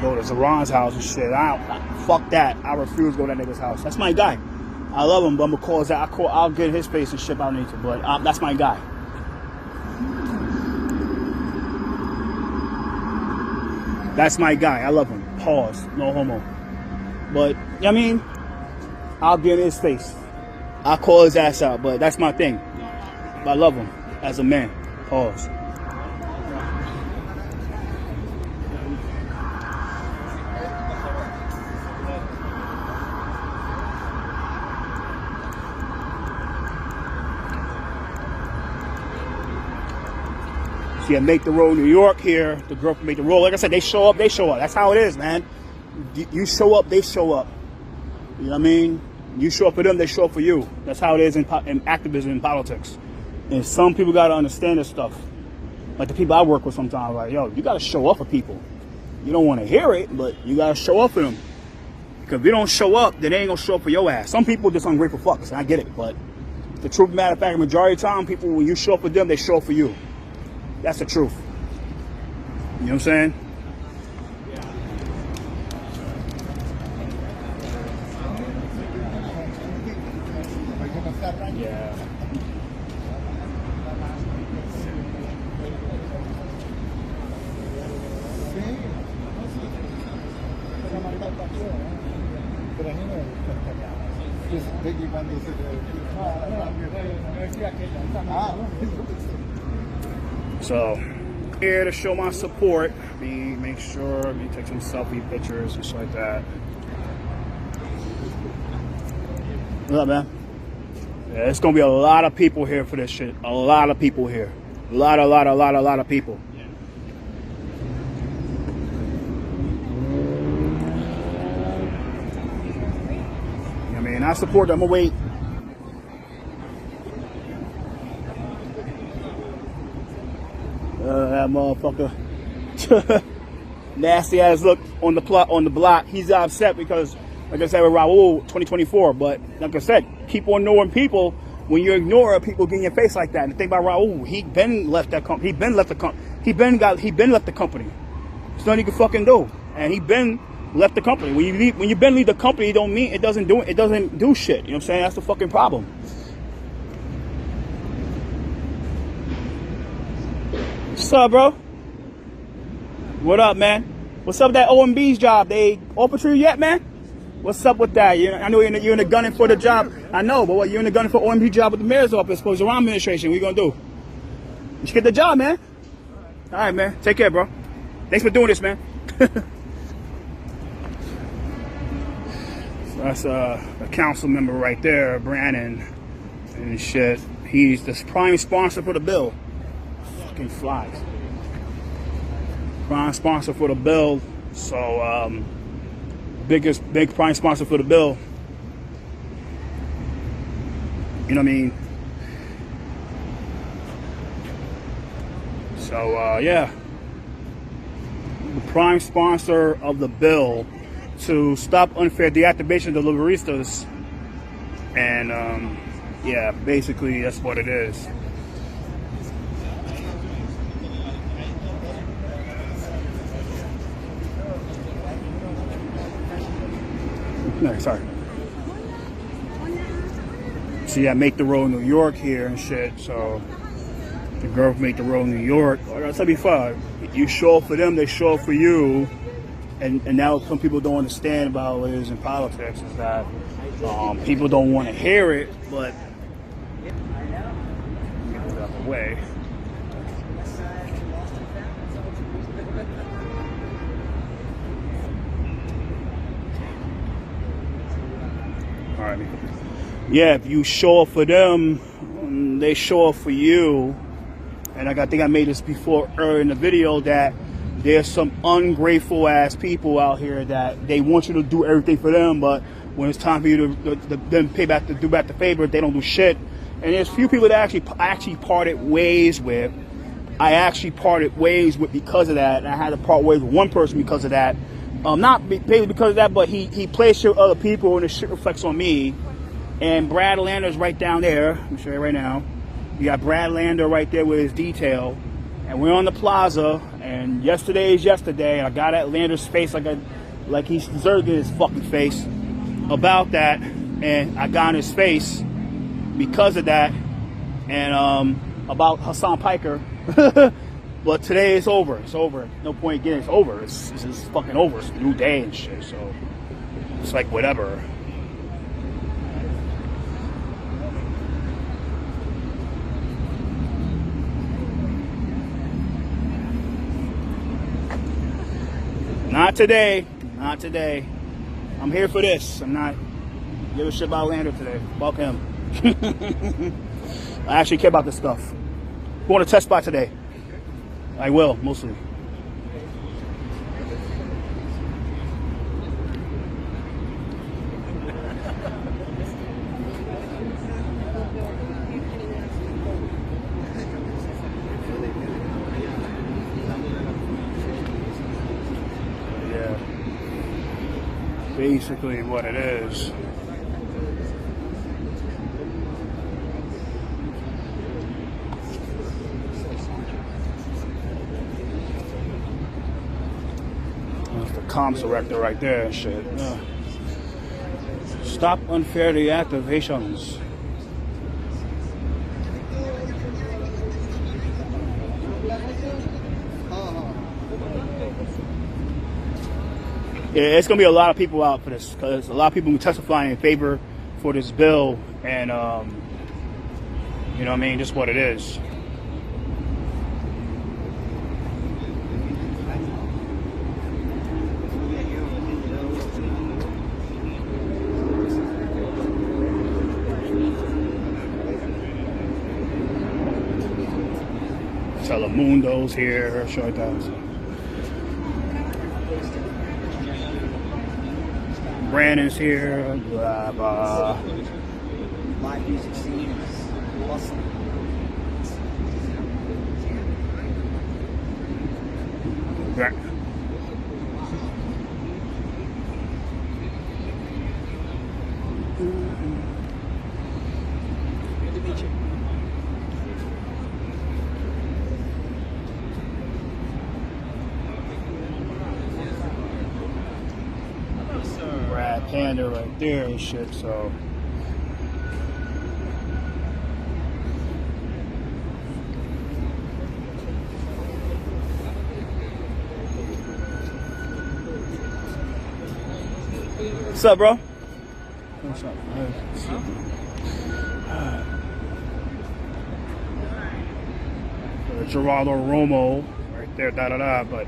go to Zaron's house and shit. Fuck that. I refuse to go to that nigga's house. That's my guy. I love him, but I'm gonna call his out. I'll get in his face and shit if I need to, but that's my guy. That's my guy. I love him. Pause. No homo. But, you know what I mean? I'll get in his face. I'll call his ass out, but that's my thing. I love him as a man. Pause. So yeah, Make the Road New York here. The girl from Make the Road. Like I said, they show up, they show up. That's how it is, man. You show up, they show up. You know what I mean? You show up for them, they show up for you. That's how it is in activism and politics. And some people got to understand this stuff. Like the people I work with sometimes, like, yo, you got to show up for people. You don't want to hear it, but you got to show up for them. Because if you don't show up, then they ain't going to show up for your ass. Some people are just ungrateful fuckers, and I get it. But the truth of the matter of fact, the majority of the time, people, when you show up for them, they show up for you. That's the truth. You know what I'm saying? Yeah. So, here to show my support. Make sure, take some selfie pictures and shit like that. What's up, man? Yeah, it's gonna be a lot of people here for this shit. A lot of people here. A lot of people. I mean, I support them. I'm gonna wait. That motherfucker. Nasty ass look on the block. He's upset because, like I said, with Raul 2024. But like I said, keep on ignoring people. When you ignore people, get in your face like that. And the thing about Raul, he been left that company. He been left the company. He been left the company. There's nothing you can fucking do. And he been left the company. When you leave the company, it don't mean it doesn't do shit. You know what I'm saying? That's the fucking problem. What's up, bro? What up, man? What's up with that OMB's job? They offered to you yet, man? What's up with that? I know you're in the gunning for the job. I know, but what, you're in the gunning for OMB job with the mayor's office, for the Iran administration. What you gonna do? You should get the job, man. All right, man. Take care, bro. Thanks for doing this, man. So that's a council member right there, BRANNAN, and shit. He's the prime sponsor for the bill. Fucking flies. Prime sponsor for the bill. So, big prime sponsor for the bill. You know what I mean? So, yeah. The prime sponsor of the bill to stop unfair deactivation of Deliveristas. And, yeah, basically that's what it is. No, sorry. So yeah, Make the Road New York here and shit. So the girl Make the Road New York. Like I said before, you show up for them, they show up for you. And now some people don't understand about what it is in politics is that people don't want to hear it, but get out of the way. Yeah, if you show up for them, they show up for you. And I think I made this before earlier in the video that there's some ungrateful ass people out here that they want you to do everything for them, but when it's time for you to then do back the favor, they don't do shit. And there's few people that I actually parted ways with. I actually parted ways with because of that, and I had to part ways with one person because of that. Not basically because of that, but he plays shit with other people, and the shit reflects on me. And Brad Lander's right down there. Let me show you right now. You got Brad Lander right there with his detail. And we're on the plaza, And yesterday is yesterday, and I got at Lander's face like he deserved in his fucking face about that, and I got in his face because of that, and about Hassan Piker. But today it's over. It's over. No point getting it's over. It's just fucking over. It's a new day and shit. So it's like whatever. Not today. Not today. I'm here for this. I'm not give a shit about Lander today. Fuck him. I actually care about this stuff. Going to test spot today. I will, mostly. Yeah. Basically what it is. Comms director right there and shit. Stop unfair deactivations. Yeah, it's gonna be a lot of people out for this because a lot of people testifying in favor for this bill, and you know what I mean, just what it is. Telemundo's here, show it out. Brannan's here, blah blah. Live music scene is awesome. Panda right there and shit, so what's up, bro? What's up? Geraldo Romo right there, but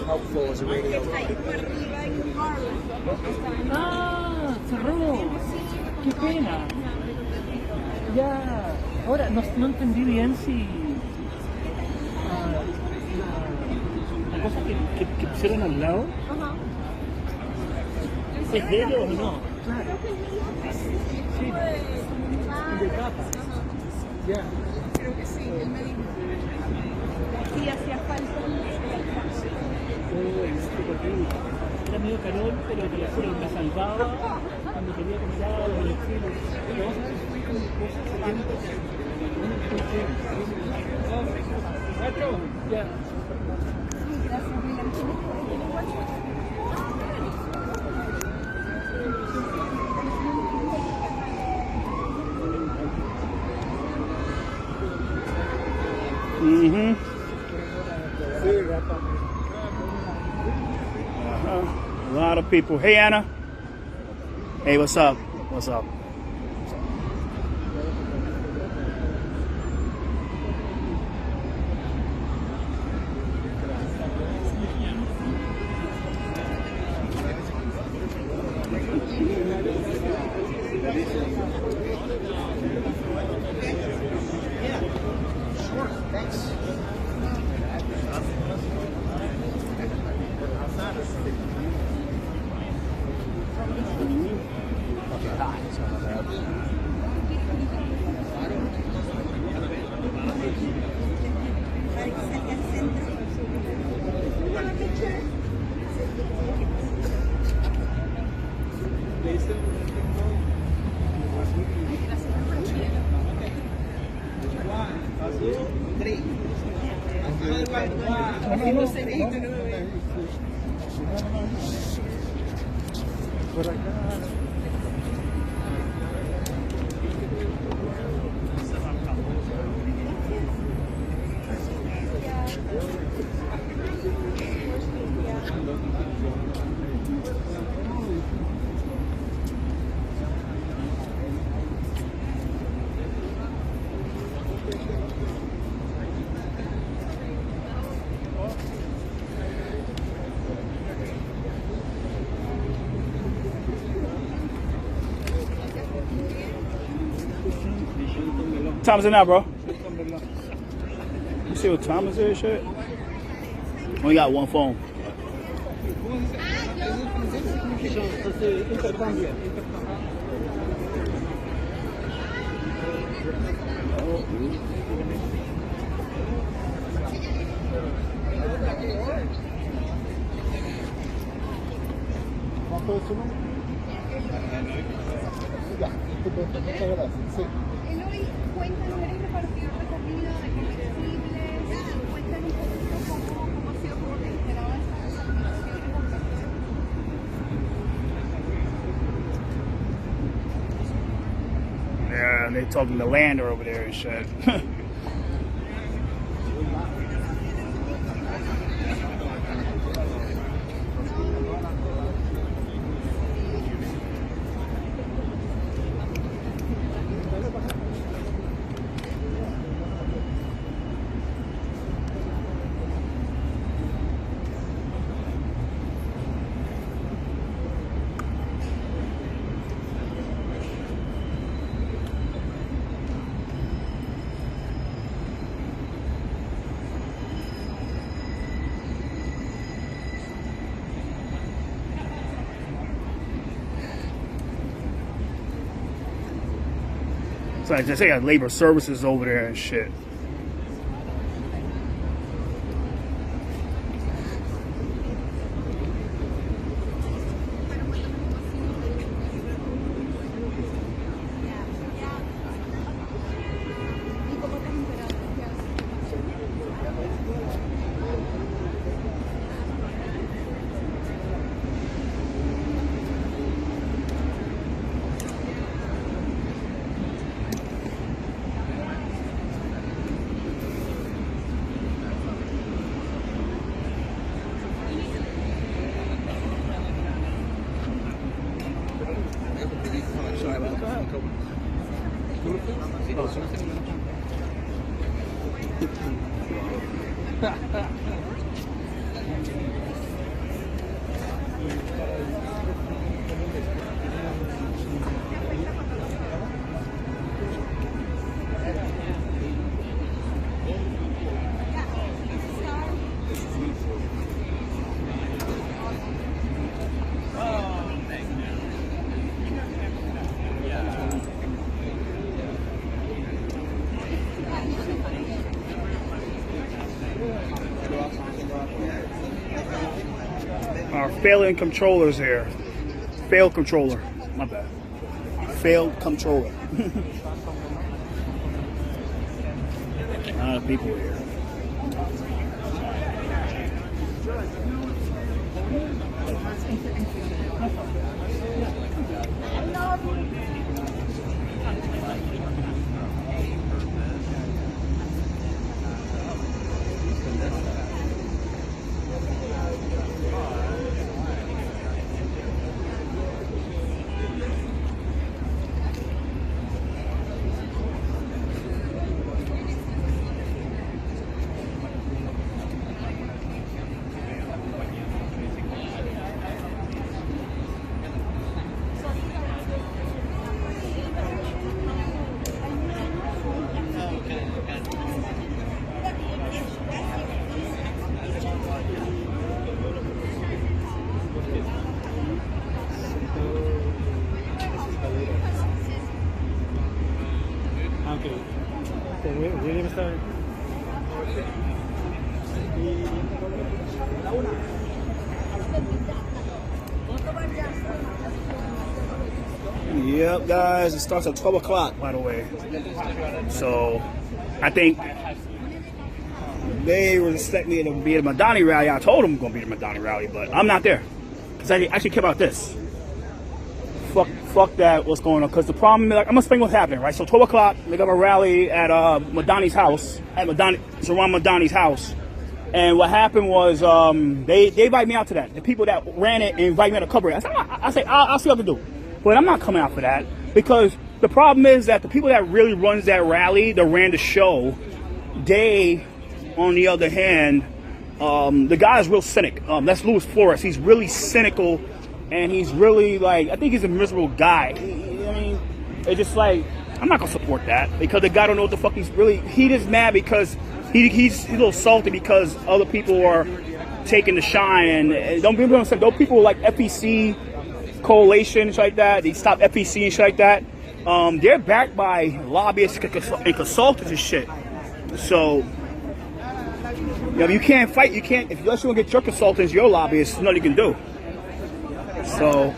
Helpful as a radio. Ah, cerró. Qué pena. Ya. Ahora, no entendí bien si la cosa que pusieron al lado es de ellos o no. Claro. Sí. De capa. Ya. Creo que sí, él me dijo. Sí, hacía falta. Era medio calor, pero te lo juro, me salvaba cuando quería comprar o el estilo. Pero vamos a ver si con cosas Nacho, ya. Gracias, Milan. A lot of people. Hey, Anna. Hey, what's up? What's up? Así no se dice, ¿no? Por acá. What time is it now, bro? You see what time is it, shit? Only got one phone. Él hoy cuenta los eres repartido recorrido de comestibles, cuentan un poquito cómo ha sido, cómo te esperaba esa migración. Yeah, and they talking to Lander over there and shit. So I just say got labor services over there and shit. Our failing controllers here. Failed controller. My bad. Failed controller. A lot of people here. Yep, guys, it starts at 12 o'clock, by the way. So, I think they were expecting me to be at a Madani rally. I told them I'm going to be at a Madani rally, but I'm not there. Because I actually care about this. Fuck that, what's going on. Because the problem is, like, I'm going to explain what's happening, right? So 12 o'clock, they got a rally at Madani's house, Sharon Madani's house. And what happened was they invited me out to that. The people that ran it invited me to cover it. I said, I'll see what to do. But I'm not coming out for that. Because the problem is that the people that really runs that rally, that ran the show, they, on the other hand, the guy is real cynic. That's Louis Flores. He's really cynical. And he's really, like, I think he's a miserable guy. I mean, it's just like, I'm not going to support that. Because the guy don't know what the fuck he's really, he just mad because he's a little salty because other people are taking the shine. And don't people understand, those people like FEC, Coalition, and shit like that, they stop FEC and shit like that. They're backed by lobbyists and consultants and shit. So, you know, you can't fight, unless you want to get your consultants, your lobbyists, nothing you can do. So,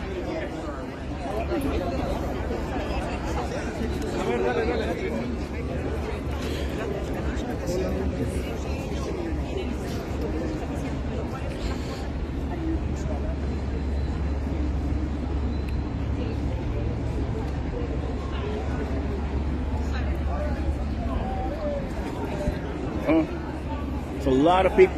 it's a lot of people.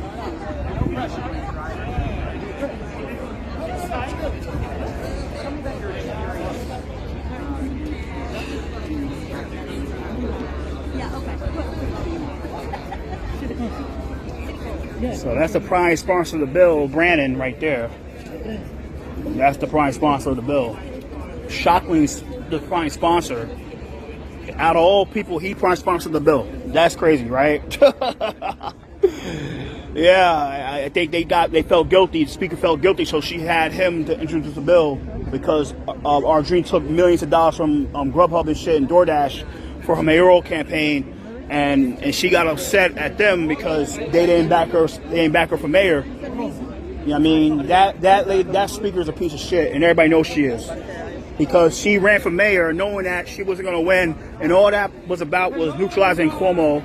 So that's the prime sponsor of the bill, BRANNAN, right there. That's the prime sponsor of the bill. Shockingly, the prime sponsor. Out of all people, he prime sponsored the bill. That's crazy, right? Yeah, I think they felt guilty. The speaker felt guilty, so she had him to introduce the bill because our dream took millions of dollars from Grubhub and shit and DoorDash for her mayoral campaign. And she got upset at them because they didn't back her. They didn't back her for mayor. You know what I mean? That speaker is a piece of shit, and everybody knows she is because she ran for mayor knowing that she wasn't going to win, and all that was about was neutralizing Cuomo.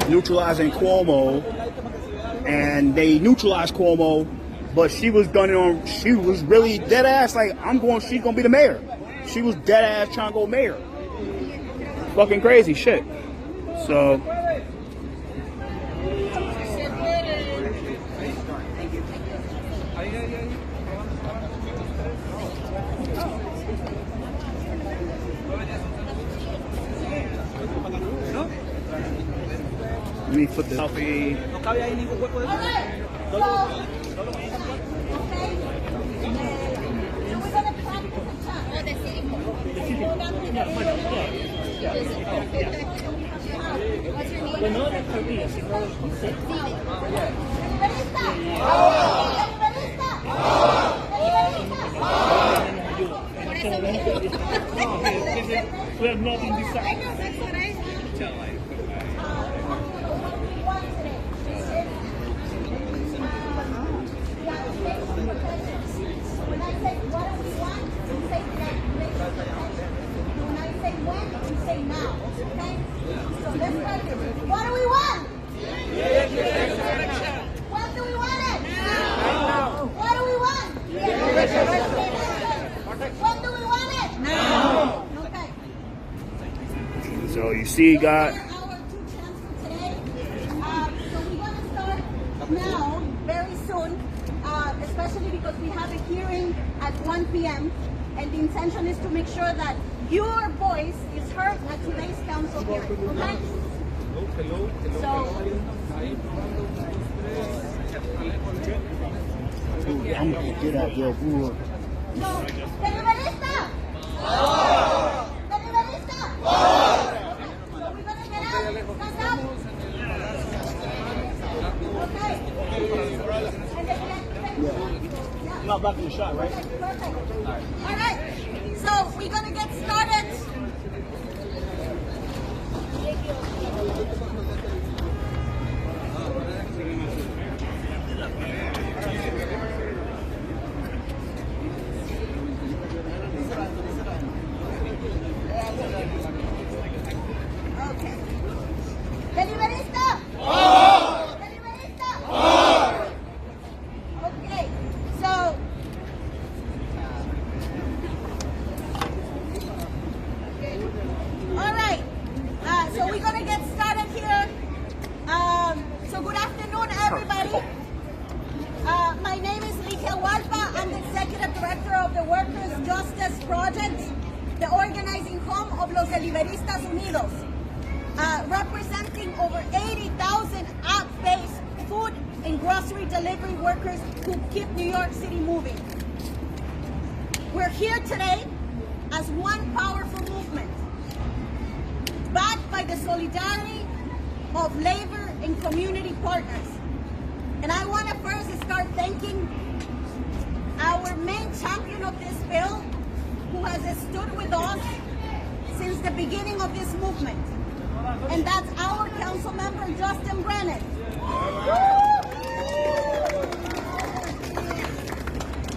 Neutralizing Cuomo, and they neutralized Cuomo, but she was gunning on. She was really dead ass like she's gonna be the mayor. She was dead ass trying to go mayor. Fucking crazy shit. So let me put the selfie. Bueno, las tortillas, si no los conceptos. We have nothing decided. When I say what do we want, you say when I say when, you say now. Okay? So let's start. What do we want? When do we want it? Now. What do we want? When do we want it? Now. Okay. So you see, God. Our 2 chants for today. So we're going to start now, very soon, especially because we have a hearing at 1 p.m. And the intention is to make sure that your voice is heard at today's council hearing. Okay? So, I'm gonna get out your board. Deliverista! Deliverista! So we're gonna get out, stand up. Okay. And then You're not blocking the shot, right? perfect. All right. So we're gonna get started. the organizing home of Los Deliveristas Unidos, representing over 80,000 app-based food and grocery delivery workers who keep New York City moving. We're here today as one powerful movement, backed by the solidarity of labor and community partners. And I want to first start thanking our main champion of this bill, who has stood with us since the beginning of this movement. And that's our council member, Justin Brennan.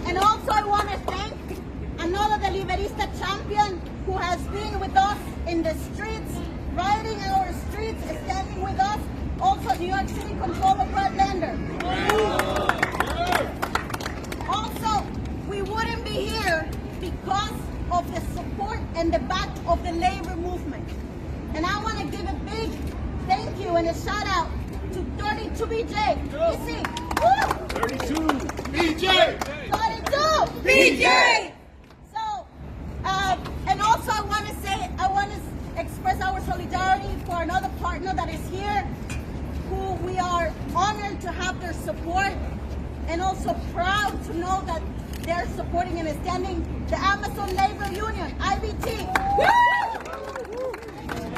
And also I want to thank another Deliverista champion who has been with us in the streets, riding our streets, standing with us, also New York City Controller BRANNAN. Also, we wouldn't be here because of the support and the back of the labor movement. And I want to give a big thank you and a shout out to 32 BJ. You see? Woo! 32 BJ! 32 BJ! So, and also I want to express our solidarity for another partner that is here, who we are honored to have their support, and also proud to know that they're supporting and standing the Amazon Labor Union, IBT.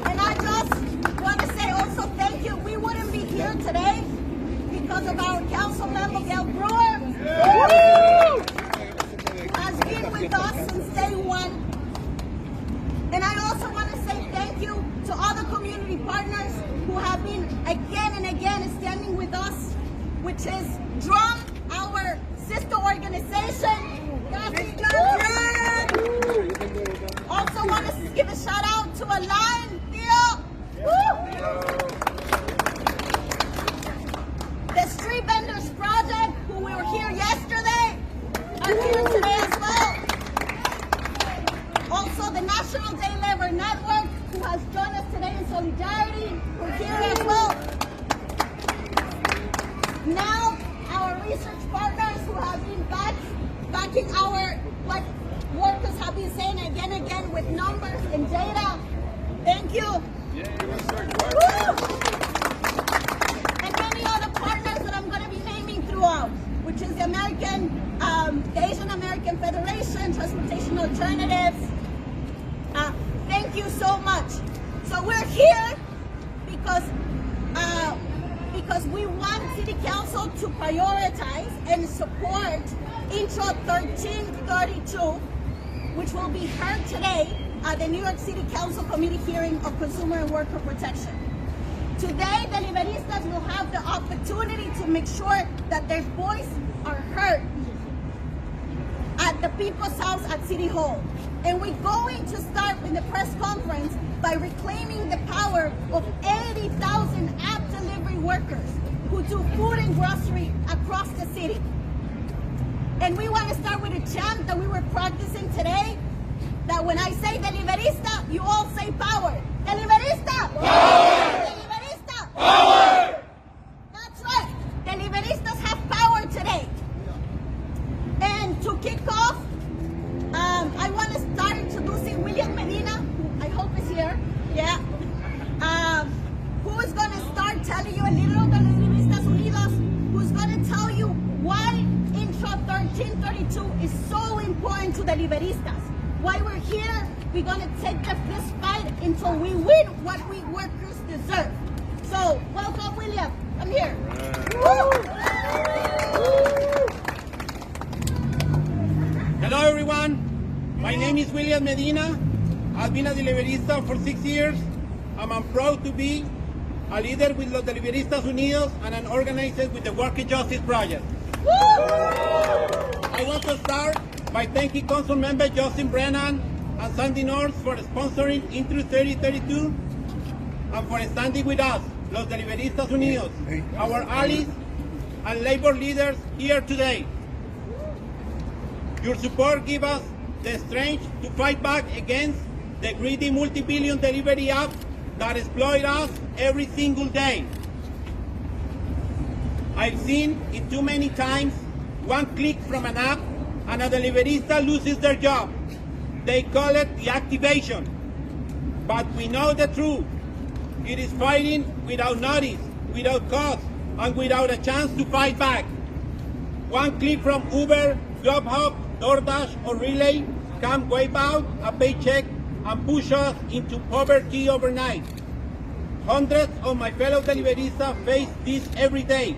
And I just want to say also thank you. We wouldn't be here today because of our council member, Brewer, who has been with us since day one. And I also want to say thank you to other community partners who have been again and again standing with us, which is DRUM, our sister organization. Also want to give a shout out to Align, Theo. The Street Vendors Project, who we were here yesterday, are here today as well. Also the National Day Labor Network, who has joined us today in solidarity, we're here as well. Now, our research partners who have been backing our, what workers have been saying again and again with numbers and data. Thank you. Woo! And many other partners that I'm going to be naming throughout, which is the Asian American Federation, Transportation Alternatives. Thank you so much. So we're here because we want City Council to prioritize and support Intro 1332, which will be heard today at the New York City Council Committee hearing of Consumer and Worker Protection. Today, Deliveristas will have the opportunity to make sure that their voice are heard at the People's House at City Hall. And we're going to start in the press conference by reclaiming the power of 80,000 app delivery workers who do food and grocery across the city. And we want to start with a chant that we were practicing today, that when I say Deliverista, you all say power. Deliverista! Power! Deliverista! Power! That's right. Deliveristas have power today. And to kick off, I want to start introducing William Medina, who I hope is here, who is going to start telling you a little about Deliveristas Unidos, who's going to tell you why Intro 1332 is so important to Deliveristas. Why we're here, we're going to take the fist fight until we win what we workers deserve. So, welcome William, come here. Hello everyone, my name is William Medina. I've been a Deliverista for 6 years, and I'm proud to be a leader with Los Deliveristas Unidos and an organizer with the Worker Justice Project. I want to start by thanking Council Member Justin Brennan and Sandy North for sponsoring Intro 3032 and for standing with us, Los Deliveristas Unidos, our allies and labor leaders here today. Your support gives us the strength to fight back against the greedy multi-billion delivery apps that exploit us every single day. I've seen it too many times, one click from an app and a Deliverista loses their job. They call it deactivation. But we know the truth. It is fighting without notice, without cause, and without a chance to fight back. One click from Uber, Grubhub, DoorDash, or Relay can wipe out a paycheck and push us into poverty overnight. Hundreds of my fellow Deliveristas face this every day.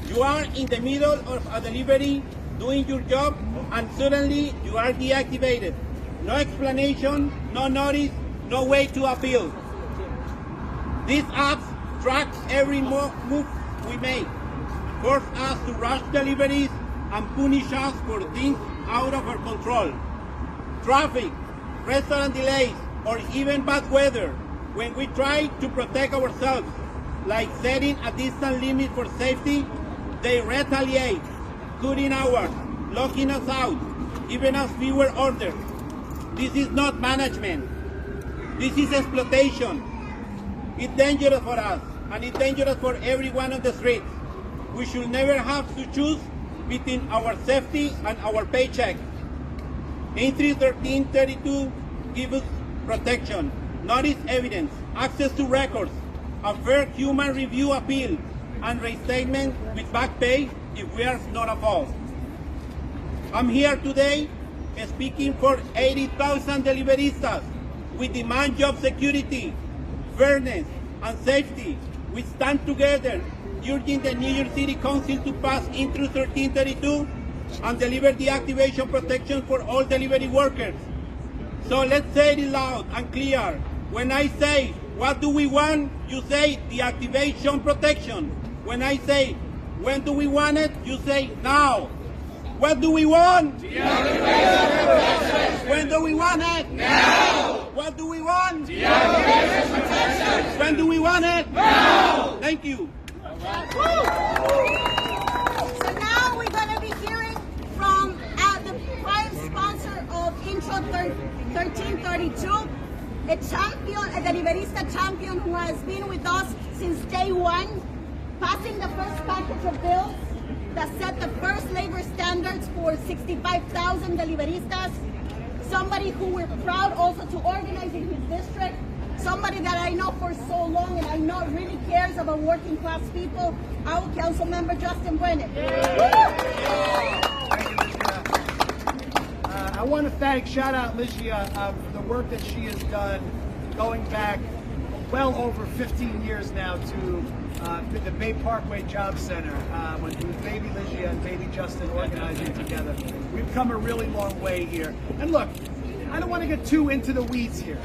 You are in the middle of a delivery, doing your job, and suddenly you are deactivated. No explanation, no notice, no way to appeal. These apps track every move we make, force us to rush deliveries, and punish us for things out of our control. Traffic, restaurant delays, or even bad weather. When we try to protect ourselves, like setting a distance limit for safety, they retaliate, cutting hours, locking us out, giving us fewer orders. This is not management. This is exploitation. It's dangerous for us, and it's dangerous for everyone on the streets. We should never have to choose between our safety and our paycheck. Entry 1332 gives us protection, notice evidence, access to records, a fair human review appeal, and reinstatement with back pay if we are not at fault. I'm here today speaking for 80,000 Deliveristas. We demand job security, fairness, and safety. We stand together, urging the New York City Council to pass Intro 1332 and deliver deactivation protection for all delivery workers. So let's say it loud and clear. When I say, what do we want? You say deactivation protection. When I say, when do we want it? You say now. What do we want? Deactivation protection. When do we want it? Now. What do we want? Deactivation protection. When do we want it? Now. Thank you. So now we're going to be hearing from the prime sponsor of Intro 1332, a champion, a Deliverista champion who has been with us since day one, passing the first package of bills that set the first labor standards for 65,000 Deliveristas, somebody who we're proud also to organize in his district, somebody that I know for so long and I know really cares about working class people, our council member Justin Brennan. I want to shout out Ligia for the work that she has done going back well over 15 years now to the Bay Parkway Job Center, when it was Baby Ligia and Baby Justin organizing together. We've come a really long way here. And look, I don't want to get too into the weeds here.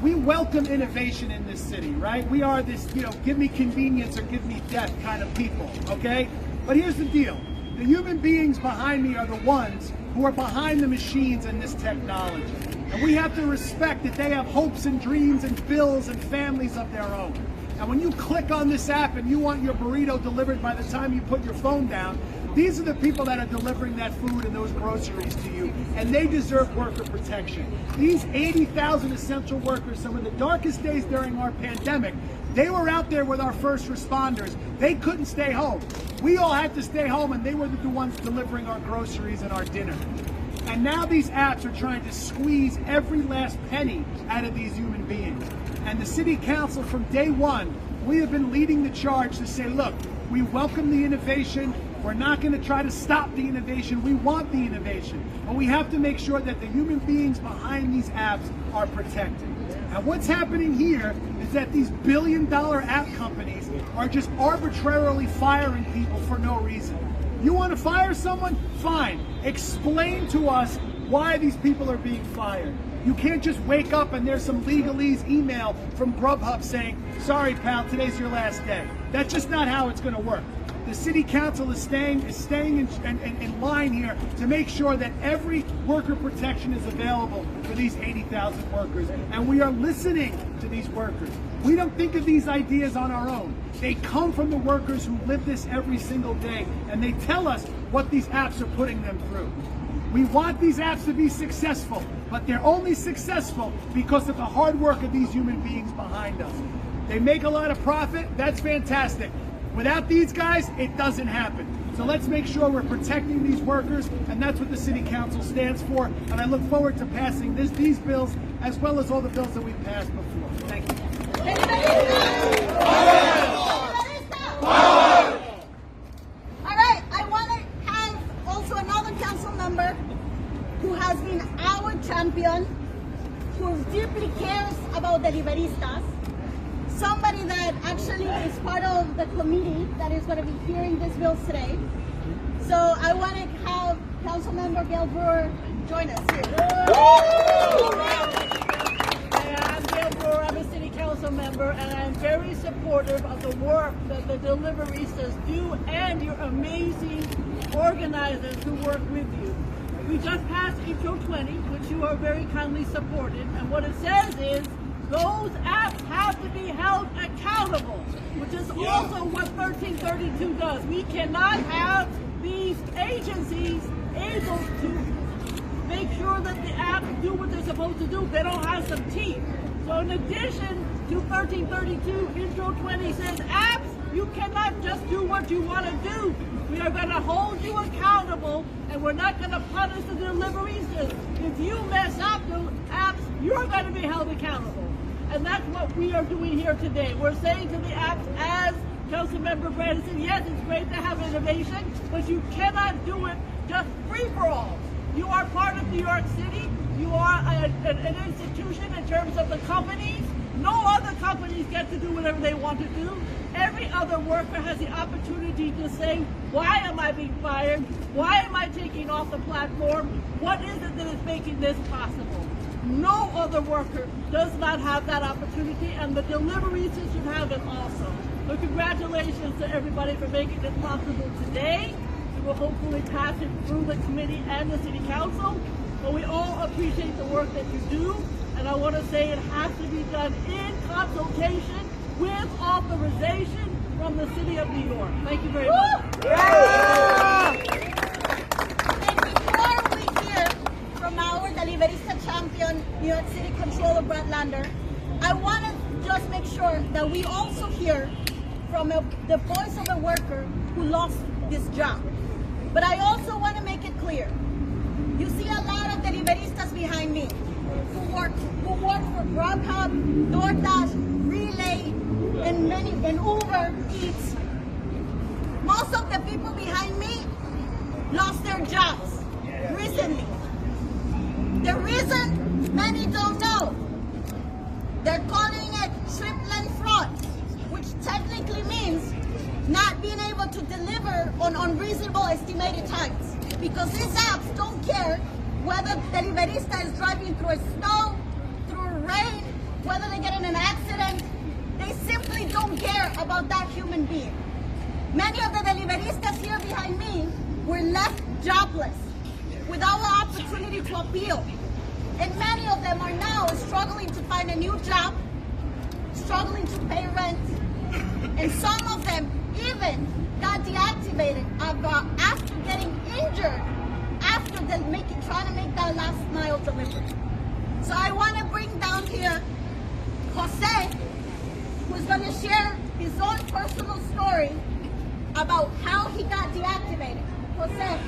We welcome innovation in this city, right? We are this, give me convenience or give me death kind of people, okay? But here's the deal. The human beings behind me are the ones who are behind the machines and this technology. And we have to respect that they have hopes and dreams and bills and families of their own. And when you click on this app and you want your burrito delivered by the time you put your phone down, these are the people that are delivering that food and those groceries to you, and they deserve worker protection. These 80,000 essential workers, some of the darkest days during our pandemic, they were out there with our first responders. They couldn't stay home. We all had to stay home, and they were the ones delivering our groceries and our dinner. And now these apps are trying to squeeze every last penny out of these human beings. And the City Council, from day one, we have been leading the charge to say, look, we welcome the innovation. We're not going to try to stop the innovation. We want the innovation. But we have to make sure that the human beings behind these apps are protected. And what's happening here is that these billion-dollar app companies are just arbitrarily firing people for no reason. You want to fire someone? Fine. Explain to us why these people are being fired. You can't just wake up and there's some legalese email from Grubhub saying, sorry pal, today's your last day. That's just not how it's going to work. The City Council is staying in line here to make sure that every worker protection is available for these 80,000 workers. And we are listening to these workers. We don't think of these ideas on our own. They come from the workers who live this every single day, and they tell us what these apps are putting them through. We want these apps to be successful, but they're only successful because of the hard work of these human beings behind us. They make a lot of profit, that's fantastic. Without these guys, it doesn't happen. So let's make sure we're protecting these workers, and that's what the City Council stands for. And I look forward to passing these bills as well as all the bills that we've passed before. Thank you. All right, I want to have also another council member who has been our champion, who deeply cares about the Deliveristas, somebody that actually is part of the committee that is going to be hearing these bills today. So I want to have council member Gail Brewer join us here. I'm Gail Brewer, I'm a city council member, and I'm very supportive of the work that the Deliveristas do and your amazing organizers who work with you. We just passed Intro 20, which you are very kindly supported, and what it says is those apps have to be held accountable, which is also what 1332 does. We cannot have these agencies able to make sure that the apps do what they're supposed to do. They don't have some teeth. So in addition to 1332, Intro 20 says apps, you cannot just do what you want to do. We are going to hold you accountable, and we're not going to punish the Deliveristas. If you mess up the apps, you're going to be held accountable. And that's what we are doing here today. We're saying to the apps, as Councilmember Brandon said, yes, it's great to have innovation, but you cannot do it just free for all. You are part of New York City. You are an institution in terms of the companies. No other companies get to do whatever they want to do. Every other worker has the opportunity to say, why am I being fired? Why am I taking off the platform? What is it that is making this possible? No other worker does not have that opportunity, and the Deliveristas should have it also. So congratulations to everybody for making this possible today. We will hopefully pass it through the committee and the city council, but we all appreciate the work that you do, and I want to say it has to be done in consultation with authorization from the City of New York. Thank you very much. And before we hear from our Deliverista champion, New York City Controller Brad Lander, I want to just make sure that we also hear from the voice of a worker who lost this job. But I also want to make it clear, you see a lot of Deliveristas behind me who work for Grubhub, DoorDash, Relay, and Uber Eats. Most of the people behind me lost their jobs recently. The reason, many don't know. They're calling it Shrimpland fraud, which technically means not being able to deliver on unreasonable estimated times. Because these apps don't care whether the Deliverista is driving through snow, through rain, whether they get in an accident. They simply don't care about that human being. Many of the Deliveristas here behind me were left jobless, without an opportunity to appeal. And many of them are now struggling to find a new job, struggling to pay rent, and some of them even got deactivated after getting injured, after trying to make that last mile delivery. So I want to bring down here Jose, who's going to share his own personal story about how he got deactivated. Jose.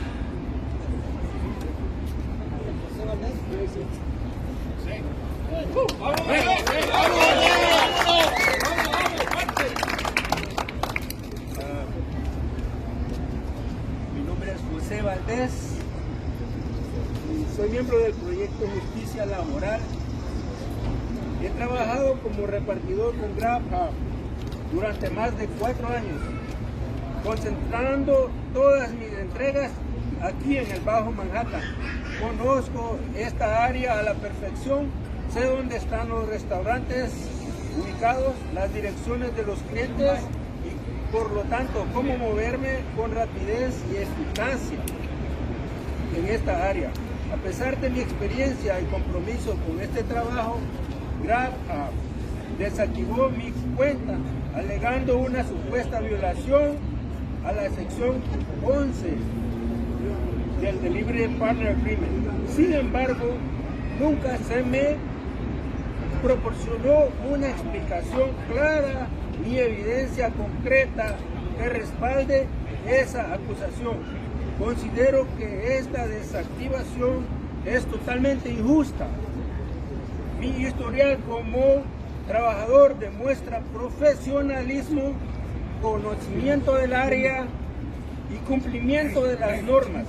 Mi nombre es José Valdés y soy miembro del proyecto Justicia Laboral. He trabajado como repartidor con Grubhub durante más de 4 años, concentrando todas mis entregas aquí en el Bajo Manhattan. Conozco esta área a la perfección, sé dónde están los restaurantes ubicados, las direcciones de los clientes y por lo tanto cómo moverme con rapidez y eficacia en esta área. A pesar de mi experiencia y compromiso con este trabajo, Grubhub desactivó mi cuenta alegando una supuesta violación a la sección 11 del Delivery Partner Agreement. Sin embargo, nunca se me proporcionó una explicación clara ni evidencia concreta que respalde esa acusación. Considero que esta desactivación es totalmente injusta. Mi historial como trabajador demuestra profesionalismo, conocimiento del área y cumplimiento de las normas.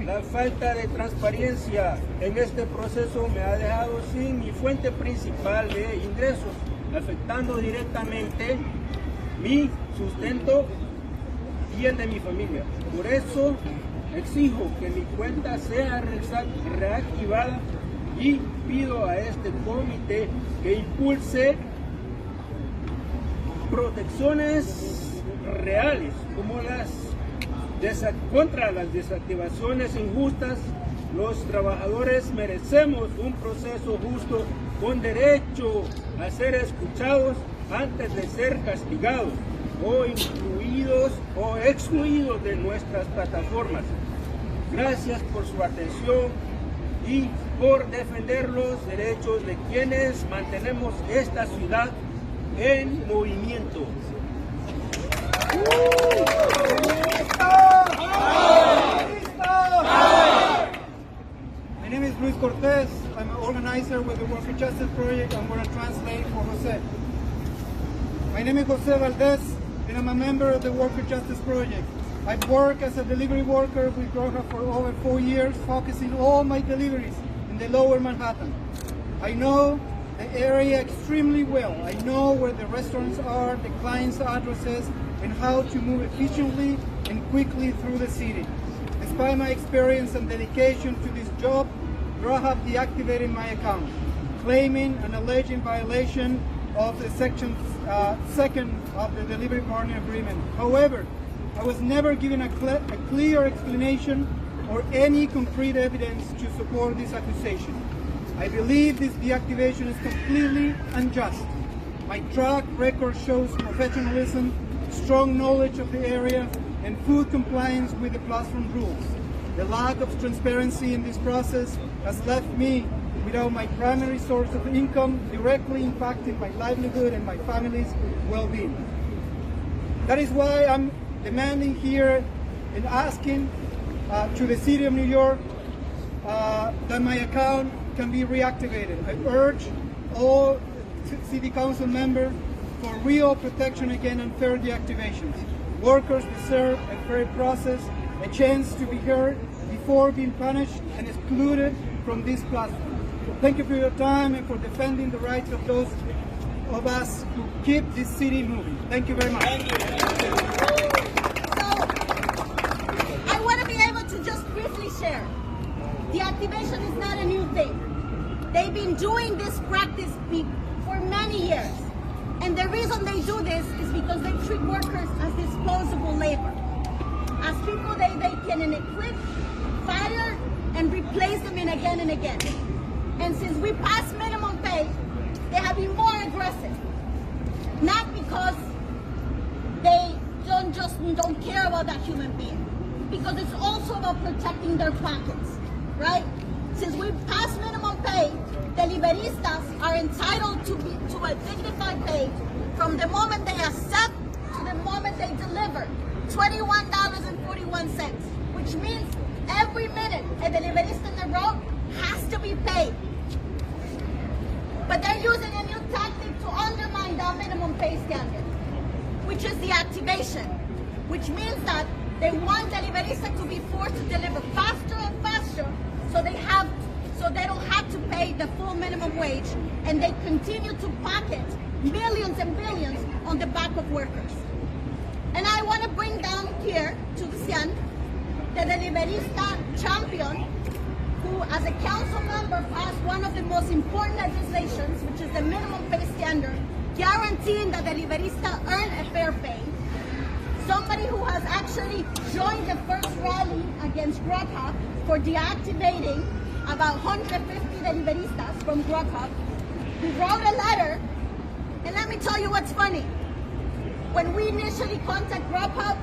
La falta de transparencia en este proceso me ha dejado sin mi fuente principal de ingresos, afectando directamente mi sustento y el de mi familia. Por eso exijo que mi cuenta sea reactivada y pido a este comité que impulse protecciones reales como contra las desactivaciones injustas. Los trabajadores merecemos un proceso justo con derecho a ser escuchados antes de ser castigados o incluidos o excluidos de nuestras plataformas. Gracias por su atención y por defender los derechos de quienes mantenemos esta ciudad en movimiento. My name is Luis Cortez. I'm an organizer with the Worker Justice Project. I'm going to translate for Jose. My name is Jose Valdez, and I'm a member of the Worker Justice Project. I've worked as a delivery worker with Groja for over 4 years, focusing all my deliveries in the lower Manhattan. I know the area extremely well. I know where the restaurants are, the clients' addresses, and how to move efficiently and quickly through the city. Despite my experience and dedication to this job, Groja deactivated my account, claiming an alleged violation of the section 2nd of the delivery partner agreement. However, I was never given a clear explanation or any concrete evidence to support this accusation. I believe this deactivation is completely unjust. My track record shows professionalism, strong knowledge of the area, and full compliance with the platform rules. The lack of transparency in this process has left me without my primary source of income, directly impacting my livelihood and my family's well-being. That is why I'm demanding here and asking to the City of New York that my account can be reactivated. I urge all City Council members for real protection against unfair deactivations. Workers deserve a fair process, a chance to be heard before being punished and excluded from this platform. Thank you for your time and for defending the rights of those of us who keep this city moving. Thank you very much. So, I want to be able to just briefly share. Deactivation is not a new thing. They've been doing this practice for many years. And the reason they do this is because they treat workers as disposable labor. As people they can equip, fire, and replace them in again and again. And since we passed minimum pay, they have been more aggressive. Not because they don't care about that human being, because it's also about protecting their pockets, right? Since we passed minimum pay, Deliveristas are entitled to a dignified pay from the moment they accept to the moment they deliver, $21.41, which means every minute a Deliverista in the road has to be paid. But they're using a new tactic to undermine the minimum pay standard, which is the activation, which means that they want Deliverista to be forced to deliver faster and faster so they don't have to pay the full minimum wage, and they continue to pocket millions and billions on the back of workers. And I want to bring down here to Xian, the Deliverista champion, who as a council member passed one of the most important legislations, which is the minimum pay standard, guaranteeing that Deliverista earn a fair pay. Somebody who has actually joined the first rally against Grubhub for deactivating about 150 Deliveristas from Grubhub, who wrote a letter. And let me tell you what's funny. When we initially contacted Grubhub,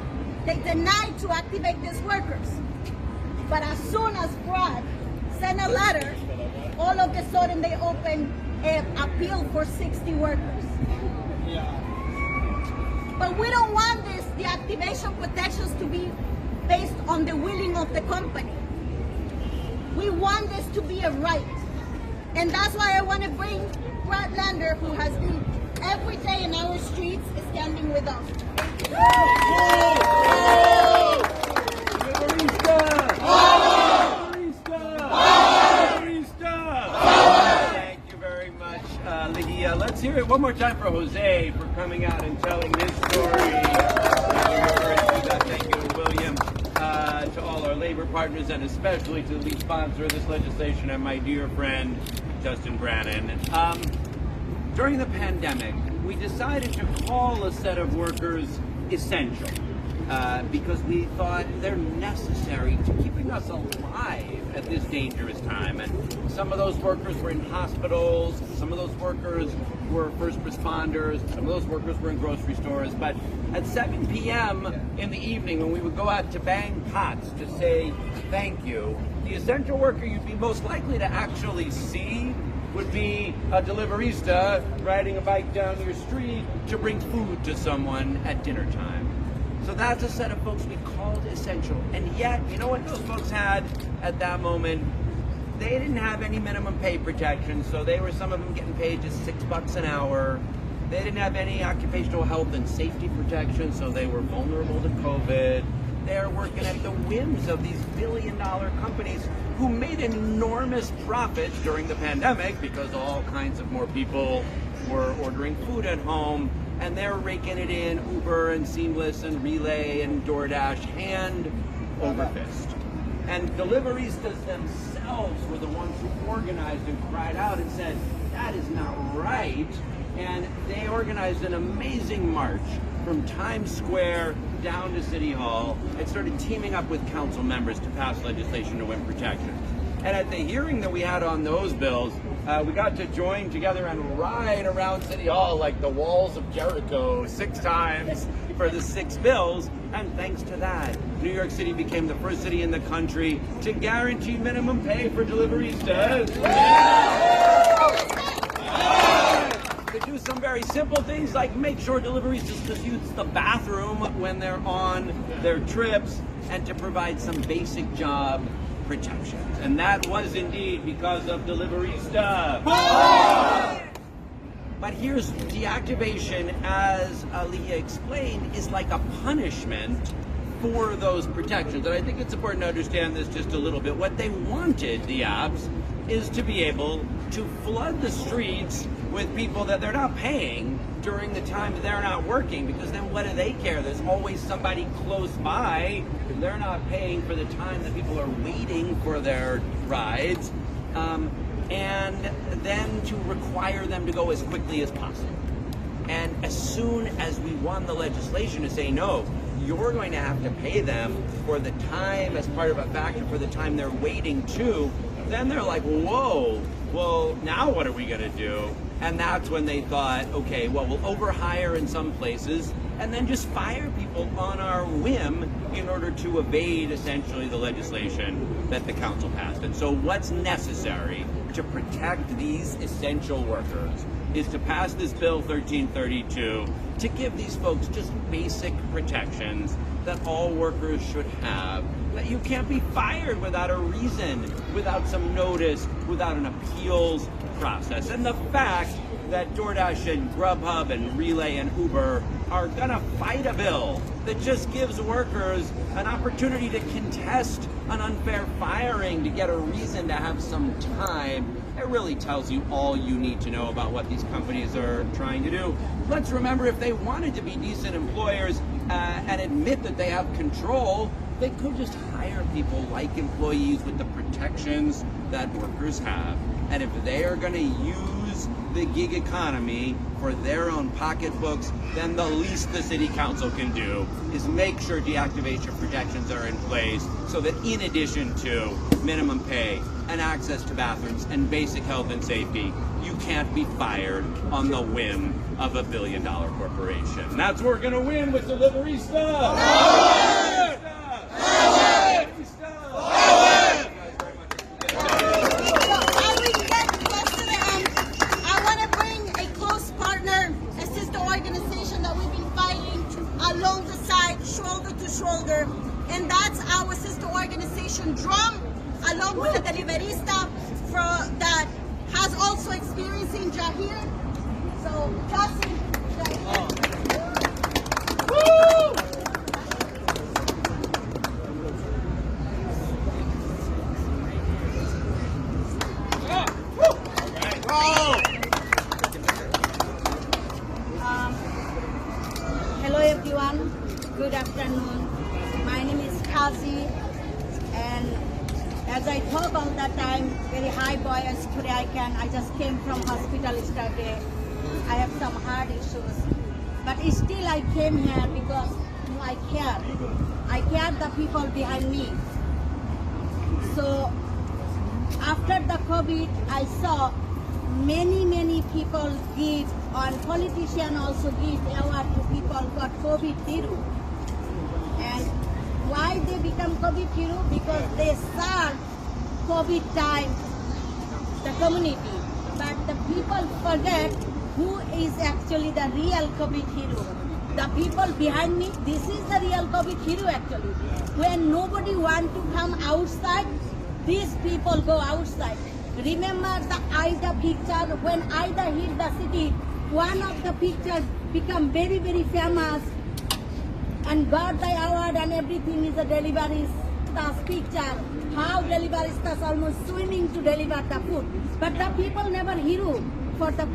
they denied to activate these workers. But as soon as Grub sent a letter, all of a sudden they opened an appeal for 60 workers. But we don't want this the activation protections to be based on the willing of the company. We want this to be a right. And that's why I want to bring Brad Lander, who has been every day in our streets, standing with us. Thank you very much, Ligia. Let's hear it one more time for Jose for coming out and telling his story. Thank you, William, to all our labor partners, and especially to the lead sponsor of this legislation and my dear friend, Justin Brannan. During the pandemic, we decided to call a set of workers essential because we thought they're necessary to keeping us alive at this dangerous time. And some of those workers were in hospitals, some of those workers were first responders, some of those workers were in grocery stores. But at 7 p.m. in the evening, when we would go out to bang pots to say thank you, the essential worker you'd be most likely to actually see would be a Deliverista riding a bike down your street to bring food to someone at dinner time. So that's a set of folks we called essential. And yet, you know what those folks had at that moment? They didn't have any minimum pay protection, so they were, some of them getting paid just $6 an hour. They didn't have any occupational health and safety protection, so they were vulnerable to COVID. They're working at the whims of these billion-dollar companies who made enormous profits during the pandemic because all kinds of more people were ordering food at home, and they're raking it in Uber and Seamless and Relay and DoorDash hand over fist. And Deliveristas themselves were the ones who organized and cried out and said, that is not right. And they organized an amazing march from Times Square down to City Hall and started teaming up with council members to pass legislation to win protections. And at the hearing that we had on those bills, we got to join together and ride around City Hall like the walls of Jericho 6 times for the 6 bills. And thanks to that, New York City became the first city in the country to guarantee minimum pay for Deliveristas. To do some very simple things like make sure Deliveristas use the bathroom when they're on their trips, and to provide some basic job protections. And that was indeed because of Deliverista. But here's deactivation, as Leah explained, is like a punishment for those protections. And I think it's important to understand this just a little bit. What they wanted, the apps, is to be able to flood the streets with people that they're not paying during the time that they're not working, because then what do they care? There's always somebody close by. They're not paying for the time that people are waiting for their rides. And then to require them to go as quickly as possible. And as soon as we won the legislation to say, no, you're going to have to pay them for the time as part of a factor for the time they're waiting too, then they're like, whoa, well, now what are we going to do? And that's when they thought, okay, well, we'll overhire in some places and then just fire people on our whim in order to evade essentially the legislation that the council passed. And so what's necessary to protect these essential workers is to pass this bill 1332 to give these folks just basic protections that all workers should have, that you can't be fired without a reason, without some notice, without an appeals process. And the fact that DoorDash and Grubhub and Relay and Uber are gonna fight a bill that just gives workers an opportunity to contest an unfair firing to get a reason to have some time, it really tells you all you need to know about what these companies are trying to do. Let's remember, if they wanted to be decent employers and admit that they have control, they could just hire people like employees with the protections that workers have. And if they are going to use the gig economy for their own pocketbooks, then the least the city council can do is make sure deactivation protections are in place so that in addition to minimum pay and access to bathrooms and basic health and safety, you can't be fired on the whim of $1 billion corporation. That's what we're going to win with Deliveristas! Along the side Yasin Jahir. So, Yasin Jahir. Hello everyone, good afternoon. My name is Kazi, and as I talk all the time, very high voice, today I just came from hospital yesterday. I have some heart issues, but still I came here because I care. I care the people behind me. So after the COVID, I saw many people give, and politicians also give award to people got COVID hero. And why they become COVID hero? Because they serve COVID time the community. But the people forget who is actually the real COVID hero. The people behind me, this is the real COVID hero actually. When nobody want to come outside, these people go outside. Remember the Ida picture, when Ida hit the city, one of the pictures become very famous and got the award, and everything is a Deliveristas picture. How Deliveristas almost swimming to deliver the food. But the people never hero for the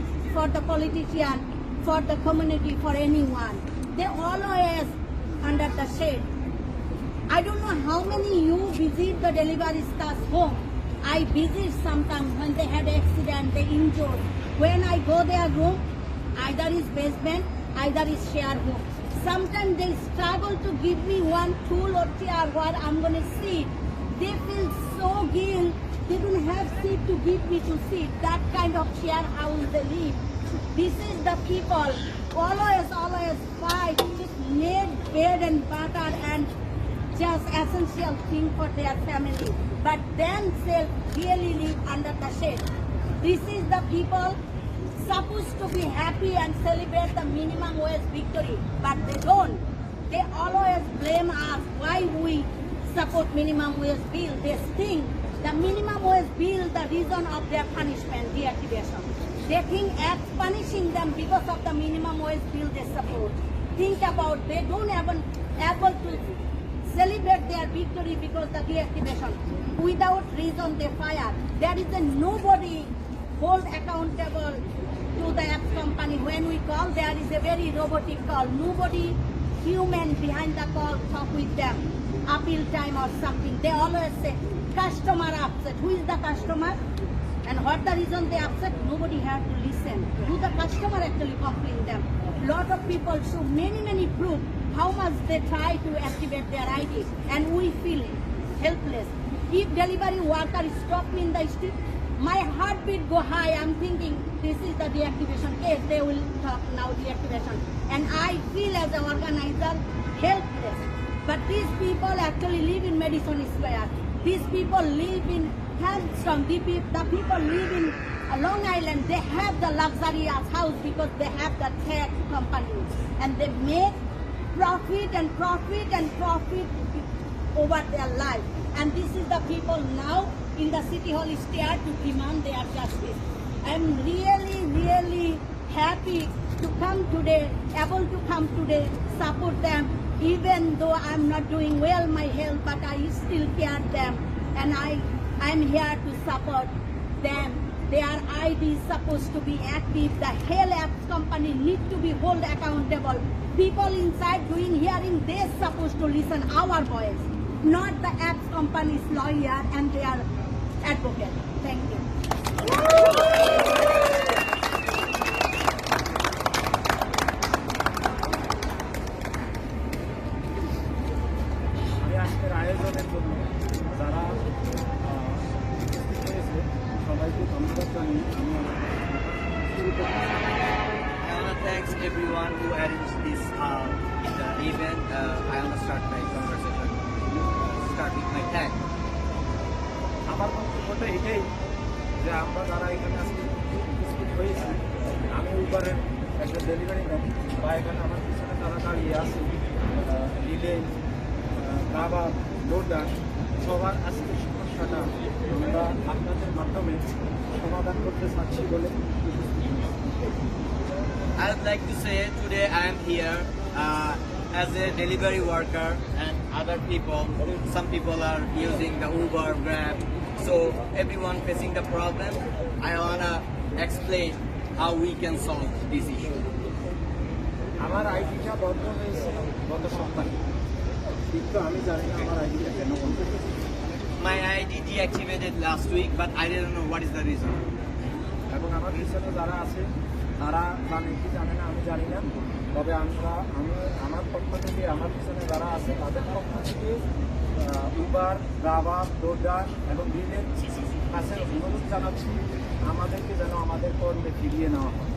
politician, for the community, for anyone. They always under the shade. I don't know how many you visit the Deliveristas home. I visit sometimes when they had accident, they injured. When I go their room, either is basement, either is share room. Sometimes they struggle to give me one tool or chair where I'm going to sit. They feel so guilt. They don't have seat to give me to sit. That kind of share house they live. This is the people always fight, just made bread and butter and just essential thing for their family. But themselves really live under the shade. This is the people supposed to be happy and celebrate the minimum wage victory, but they don't. They always blame us why we support minimum wage bill. They think the minimum wage bill the reason of their punishment, deactivation. They think as punishing them because of the minimum wage bill they support. Think about, they don't even able to celebrate their victory because the deactivation. Without reason they fire. There is nobody hold accountable to the app company. When we call, there is a very robotic call. Nobody human behind the call talk with them. Appeal time or something. They always say, customer upset. Who is the customer? And what the reason they upset? Nobody had to listen. Do the customer actually complain them? Lot of people show many proof how much they try to activate their ID, and we feel helpless. If delivery worker stop me in the street, my heartbeat go high. I'm thinking this is the deactivation case. They will talk now deactivation, and I feel as an organizer helpless. But these people actually live in Madison Square. These people live in Hampton. The people live in Long Island. They have the luxurious house because they have the tech company, and they make profit over their life. And this is the people now in the City Hall stair to demand their justice. I'm really happy to come today, able to come today, support them, even though I'm not doing well my health, but I still care them, and I'm here to support them. Their ID is supposed to be active. The Hell Apps company need to be held accountable. People inside doing hearing, they're supposed to listen our voice, not the apps company's lawyer and their advocate. Thank you. আজকের আয়োজনের জন্য যারা সবাইকে ধন্যবাদ জানিয়ে আমি শুরু করছি। I want to thank everyone who arranged this event. I want to start my conversation. Start with my tag. আমার বক্তব্যটা এটাই যে আমরা যারা এখানে আজকে উপস্থিত হয়েছি, আমি উবারের একটা ডেলিভারি ম্যান, বা এখানে আমার পিছনে যারা দাঁড়িয়ে আছে, রিলে, কাবাব, লোডার, সবার আজকের সমস্যাটা আমরা আপনাদের মাধ্যমে সমাধান করতে চাচ্ছি বলে I would like to say today I am here as a delivery worker and other people. Some people are using the Uber, Grab. So everyone facing the problem, I wanna explain how we can solve this issue. আমার আইডিটা বন্ধ হয়েছে গত সপ্তাহে, কিন্তু আমি জানি না আমার আইডিটা কেন বন্ধ হয়েছে। My ID deactivated last week, but I didn't know what is the reason. এবং আমার পিছনে যারা আছে তারা জানে কি জানে না আমি জানি না, তবে আমি আমার পক্ষ থেকে আমার পিছনে যারা আছে তাদের পক্ষ থেকে উবার, গ্রাবার, ডোডা এবং বিলের কাছে অনুরোধ জানাচ্ছি আমাদেরকে যেন আমাদের কর্মে ফিরিয়ে নেওয়া হয়।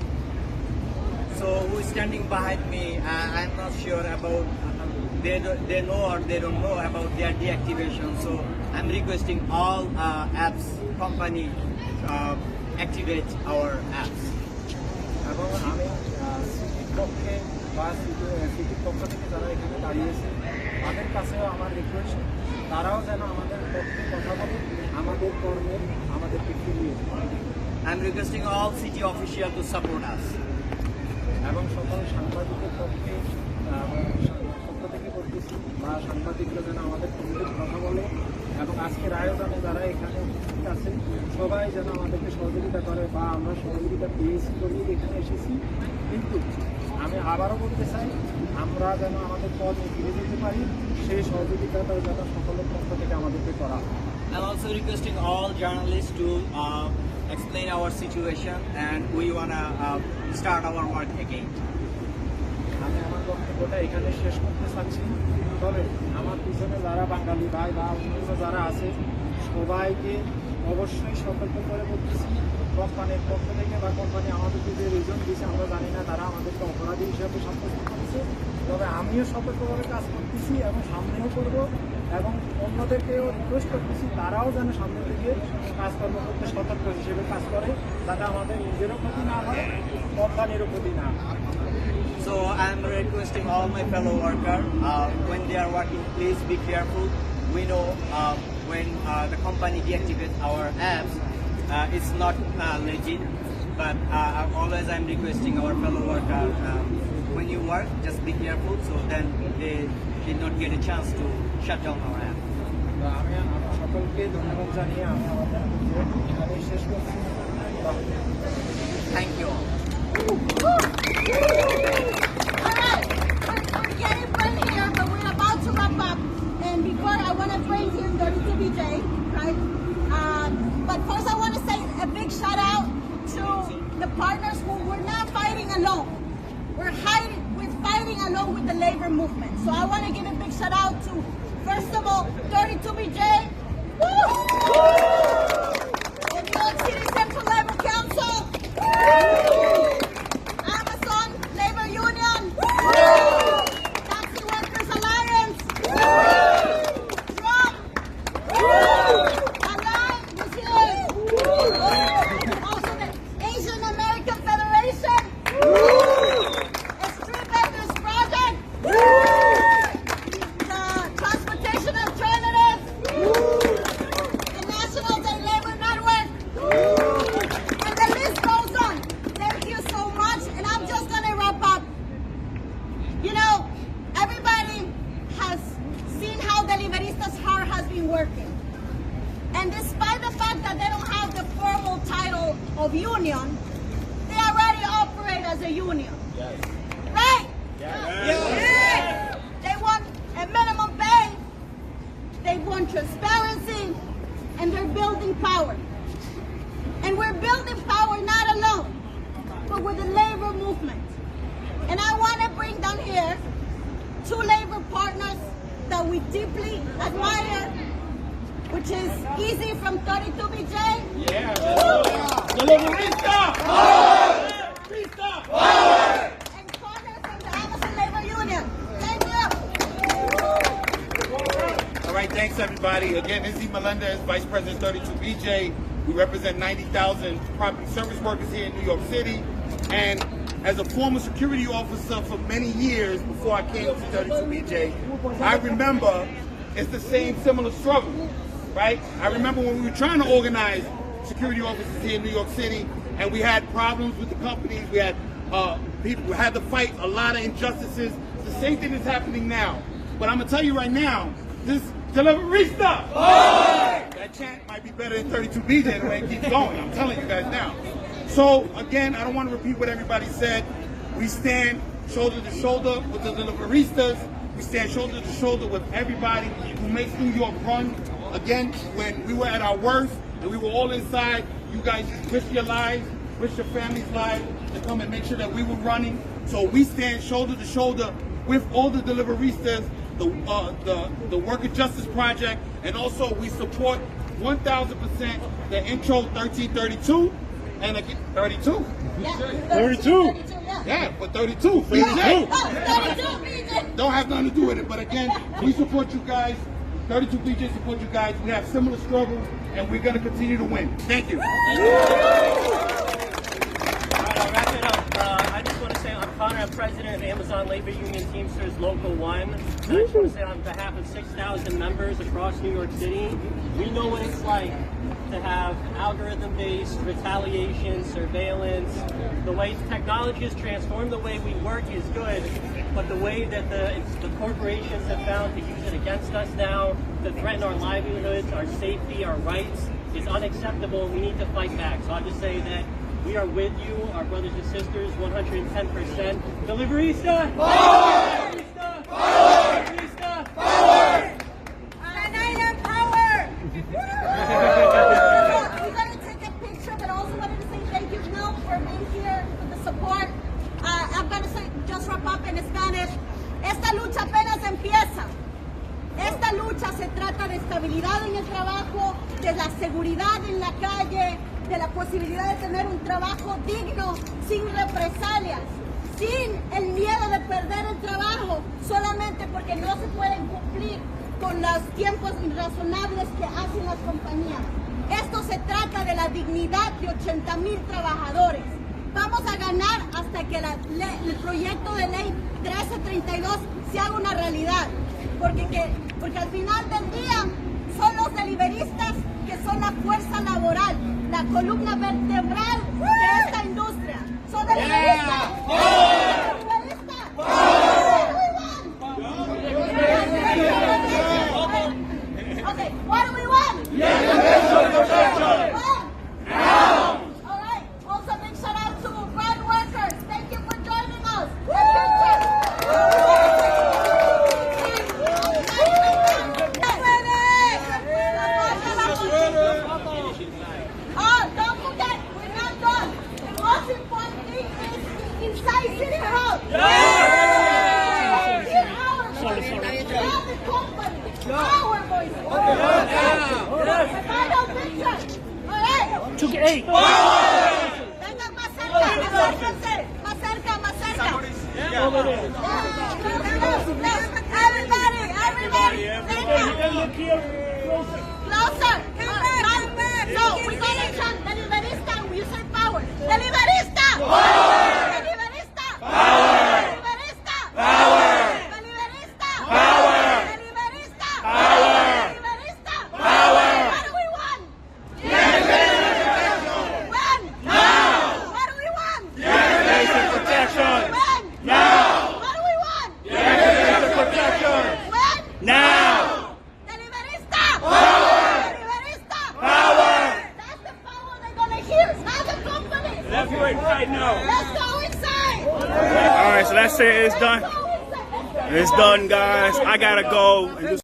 So who is standing behind me? I'm not sure about. They know or they don't know about their deactivation. So I'm requesting all apps company activate our apps. এবং আমি সিটির পক্ষে বা সিটির পক্ষ থেকে যারা এখানে দাঁড়িয়েছে তাদের কাছেও আমার রিকোয়েস্ট, তারাও যেন আমাদের পক্ষে কথা বলে আমাদের কর্মের আমাদেরকে ফিরিয়ে দেয়। I'm requesting all city officials to support us. এবং সকল সাংবাদিকের পক্ষে পক্ষ থেকে করতেছি বা সাংবাদিকরা যেন আমাদের পক্ষে কথা বলে এবং আজকের আয়োজনে যারা এখানে উপস্থিত আছে সবাই যেন আমাদেরকে সহযোগিতা করে বা আমরা সহযোগিতা পেয়েছি করিয়ে এখানে এসেছি। কিন্তু আমি আবারও বলতে চাই আমরা যেন আমাদের কর্মে ফিরে যেতে পারি সেই সহযোগিতাটা যেন সকলের পক্ষ থেকে আমাদেরকে করা হয়। I'm also requesting all journalists to explain our situation and we wanna start our work again. আমি আমার বক্তব্যটা এখানে শেষ করতে চাচ্ছি, তবে আমার পিছনে যারা বাঙালি ভাই বা অন্য যারা আছে সবাইকে অবশ্যই সতর্ক করে বলতেছি, কোম্পানির পক্ষ থেকে বা কোম্পানি আমাদেরকে যে রিজন দিয়েছে আমরা জানি না, তারা আমাদেরকে অপরাধী হিসাবে সাব্যস্ত করেছে, তবে আমিও সতর্কভাবে কাজ করতেছি এবং সামনেও করব এবং অন্যদেরকেও রিকোয়েস্ট করতেছি তারাও যেন সামনে থেকে কাজকর্ম করতে সতর্ক হিসেবে কাজ করে, যাতে আমাদের নিজেরও ক্ষতি না হয়, কোম্পানিরও ক্ষতি না হয়। So I'm requesting all my fellow workers, when they are working, please be careful. We know when the company deactivates our apps, it's not legit, but always I'm requesting our fellow workers, when you work, just be careful so then they did not get a chance to shut down our app. আমি সকলকে ধন্যবাদ জানিয়ে আমি আমাদের এখানে শেষ করছি। Thank you all. Alright, we're getting ready here, but we're about to wrap up. And before I want to bring in WJP, right? But first I want to say a big shout out to the partners who we're not fighting alone. We're fighting along with the labor movement. So I want to give a big shout out to, first of all, 32BJ, woo! The New York City Central Labor Council, Amazon Labor Union, Taxi Workers Alliance, Drum, Align, also the Asian American Federation, Street Vendors Project, the Transportation Alternatives, the National Day Labor Network, and the list goes on. Thank you so much, and I'm just going to wrap up. You know, everybody has seen how Deliveristas heart has been working. And despite the fact that they don't have the formal title of union, they already operate as a union. Yes. Right? Yes. They want a minimum pay, they want transparency, and they're building power. And we're building power not alone, but with the labor movement. And I want to bring down here two labor partners that we deeply admire, which is Easy from 32BJ. Yeah. Deliveristas! And Connor from the Amazon Labor Union. Thank you. All right, thanks everybody. Again, Izzy Melendez, Vice President 32BJ. We represent 90,000 property service workers here in New York City. And as a former security officer for many years before I came to 32BJ, I remember it's the same similar struggle, right? I remember when we were trying to organize security officers here in New York City and we had problems with the companies, we had People had to fight a lot of injustices. It's the same thing that's happening now. But I'm gonna tell you right now, this Deliverista, that chant might be better than 32 BJ the way it keeps going. I'm telling you guys now. So again, I don't want to repeat what everybody said. We stand shoulder to shoulder with the Deliveristas. We stand shoulder to shoulder with everybody who makes New York run. Again, when we were at our worst and we were all inside, you guys risked your lives, risked your family's lives to come and make sure that we were running. So we stand shoulder to shoulder with all the Deliveristas, the Worker Justice Project, and also we support 1,000% the Intro 1332 and again 32. Yeah, 32. Yeah, but 32. BJ. Don't have nothing to do with it. But again, we support you guys. 32 BJ support you guys. We have similar struggles, and we're going to continue to win. Thank you. I'll wrap it up. I just want to say I'm Connor, I'm president of Amazon Labor Union Teamsters Local 1. I just want to say on behalf of 6,000 members across New York City, we know what it's like to have algorithm-based retaliation, surveillance. The way technology has transformed the way we work is good, but the way that the corporations have found to use it against us now, to threaten our livelihoods, our safety, our rights, is unacceptable, and we need to fight back. So I'll just say that we are with you, our brothers and sisters, 110%. Deliverista! Power! Deliverista! Power! Deliverista! Power! We're going to take a picture, but also wanted to say thank you, Mel, for being here, for the support. I'm going to say, just wrap up in Spanish. Esta lucha apenas empieza. Esta lucha se trata de estabilidad en el trabajo, de la seguridad en la calle, de la posibilidad de tener un trabajo digno, sin represalias, sin el miedo de perder el trabajo, solamente porque no se pueden cumplir con los tiempos irrazonables que hacen las compañías. Esto se trata de la dignidad de 80,000 trabajadores. Vamos a ganar hasta que el proyecto de ley 1332 se haga una realidad. Porque al final del día son los deliveristas que son la fuerza laboral, la columna vertebral de esta industria. ¡Son deliveristas! ¡Deliveristas! Okay, what do we want? Now! Alright, also big shout out to farm workers. Thank you for joining us. Don't forget, we're not done. The most important thing is inside City Hall. Our voices. Final picture. Alright. Venga más cerca, acérquense. Más cerca, más cerca. Everybody. Closer. So we're gonna chant Deliverista. You say power. Deliverista. Deliverista. Deliverista. Deliverista. Deliverista. Deliverista. What do we want? When? Now. What do we want? Protection. When? Now. What do we want? Protection. When? Now. Deliverista. Deliverista. Power. That's the power they're gonna hear. Not the company. Left, right now. Let's go inside. All right, so that's it. It's done. It's done, guys. I gotta go and do some